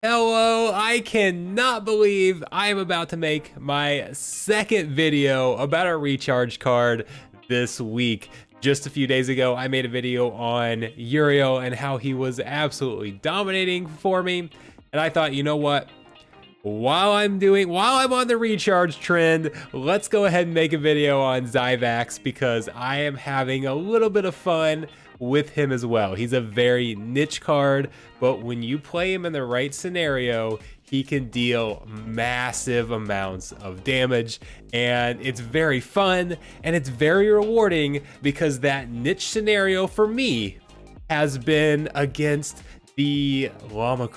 Hello, I cannot believe I am about to make my second video about a recharge card this week. Just a few days ago, I made a video on Uriel and how he was absolutely dominating for me. And I thought, you know what? While I'm on the recharge trend, let's go ahead and make a video on Zyvax because I am having a little bit of fun with him as well. He's a very niche card, but when you play him in the right scenario, he can deal massive amounts of damage, and it's very fun and it's very rewarding because that niche scenario for me has been against the Llama,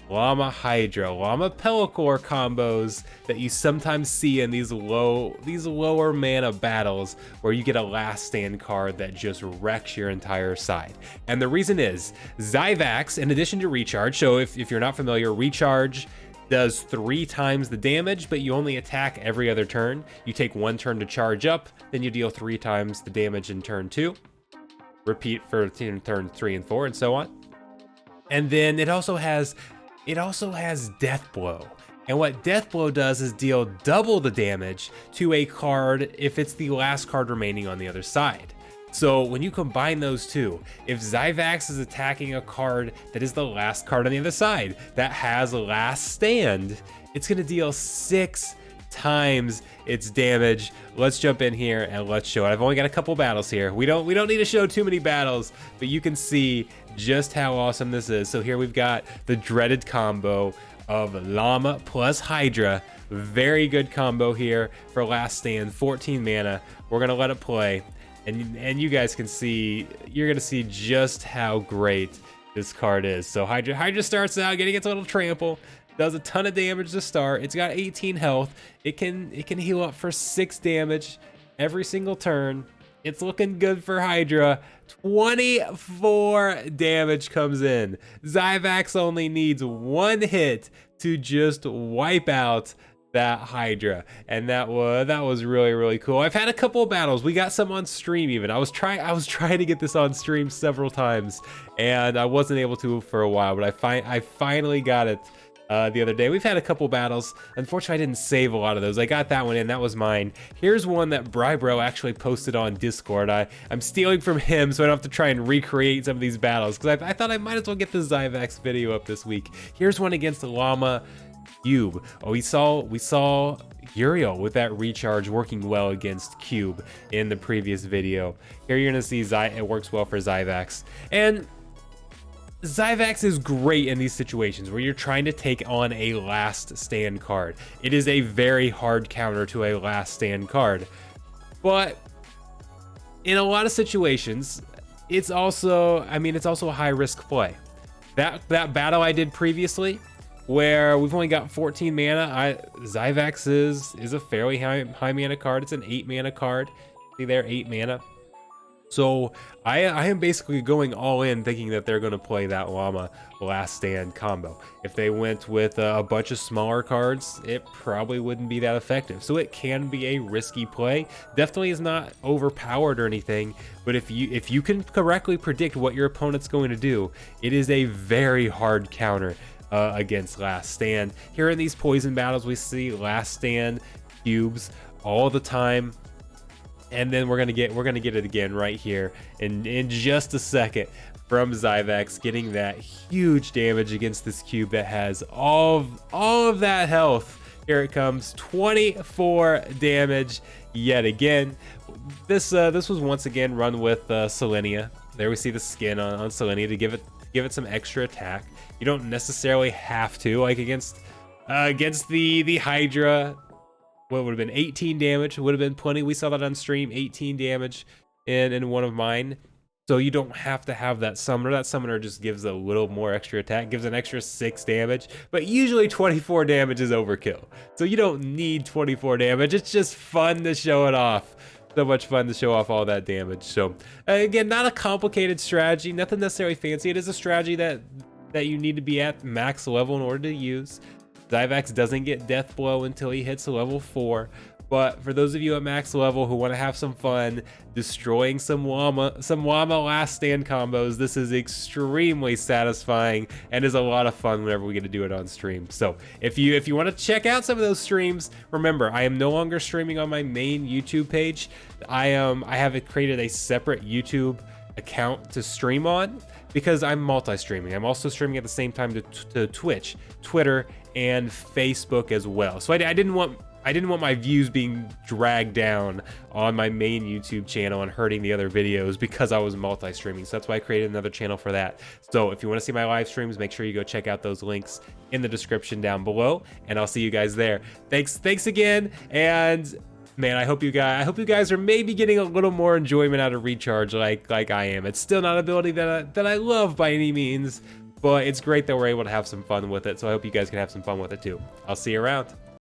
Llama Hydra, Llama Pelacor combos that you sometimes see in these lower mana battles where you get a last stand card that just wrecks your entire side. And the reason is Zyvax, in addition to recharge, so if you're not familiar, recharge does 3 times the damage, but you only attack every other turn. You take 1 turn to charge up, then you deal 3 times the damage in turn 2. Repeat for turn 3 and 4 and so on. And then it also has Death Blow. And what Death Blow does is deal double the damage to a card if it's the last card remaining on the other side. So when you combine those two, if Zyvax is attacking a card that is the last card on the other side that has last stand, it's gonna deal 6 times its damage. Let's jump in here and let's show it. I've only got a couple battles here. We don't need to show too many battles, but you can see just how awesome this is. So here we've got the dreaded combo of Llama plus Hydra. Very good combo here for last stand, 14 mana. We're gonna let it play, and you guys can see, you're gonna see just how great this card is. So Hydra starts out getting its little trample, does a ton of damage to start. It's got 18 health. It can heal up for 6 damage every single turn. It's looking good for Hydra. 24 damage comes in. Zyvax only needs 1 hit to just wipe out that Hydra, and that was really cool. I've had a couple of battles. We got some on stream even. I was trying to get this on stream several times, and I wasn't able to for a while, but I finally got it the other day. We've had a couple battles. Unfortunately, I didn't save a lot of those. I got that one in. That was mine. Here's one that Brybro actually posted on Discord. I'm stealing from him so I don't have to try and recreate some of these battles because I thought I might as well get the Zyvax video up this week. Here's one against the Llama Cube. Oh, we saw Uriel with that recharge working well against Cube in the previous video. Here you're gonna see it works well for Zyvax. And Zyvax is great in these situations where you're trying to take on a last stand card. It is a very hard counter to a last stand card, but in a lot of situations, it's also a high risk play. That battle I did previously, where we've only got 14 mana, Zyvax is a fairly high mana card. It's an 8 mana card. See there, 8 mana. So I am basically going all in thinking that they're going to play that Llama last stand combo. If they went with a bunch of smaller cards, it probably wouldn't be that effective. So it can be a risky play. Definitely is not overpowered or anything, but if you can correctly predict what your opponent's going to do, it is a very hard counter against last stand. Here in these poison battles, we see last stand cubes all the time. And then we're gonna get it again right here in just a second from Zyvax, getting that huge damage against this cube that has all of that health. Here it comes, 24 damage yet again. This was once again run with Selenia. There we see the skin on Selenia to give it some extra attack. You don't necessarily have to, like against the Hydra. What would have been 18 damage would have been plenty. We saw that on stream, 18 damage in one of mine. So you don't have to have that summoner. That summoner just gives a little more extra attack, gives an extra 6 damage, but usually 24 damage is overkill. So you don't need 24 damage. It's just fun to show it off. So much fun to show off all that damage. So again, not a complicated strategy, nothing necessarily fancy. It is a strategy that you need to be at max level in order to use. Zyvax doesn't get Death Blow until he hits level 4, But for those of you at max level who want to have some fun destroying some llama last stand combos, this is extremely satisfying and is a lot of fun whenever we get to do it on stream. So if you want to check out some of those streams, remember I am no longer streaming on my main YouTube page. I have created a separate YouTube account to stream on because I'm multi-streaming. I'm also streaming at the same time to Twitch, Twitter, and Facebook as well. So I didn't want my views being dragged down on my main YouTube channel and hurting the other videos because I was multi-streaming. So that's why I created another channel for that. So if you want to see my live streams, make sure you go check out those links in the description down below, and I'll see you guys there. Thanks again, and man, I hope you guys are maybe getting a little more enjoyment out of Recharge like I am. It's still not an ability that I love by any means, but it's great that we're able to have some fun with it. So I hope you guys can have some fun with it too. I'll see you around.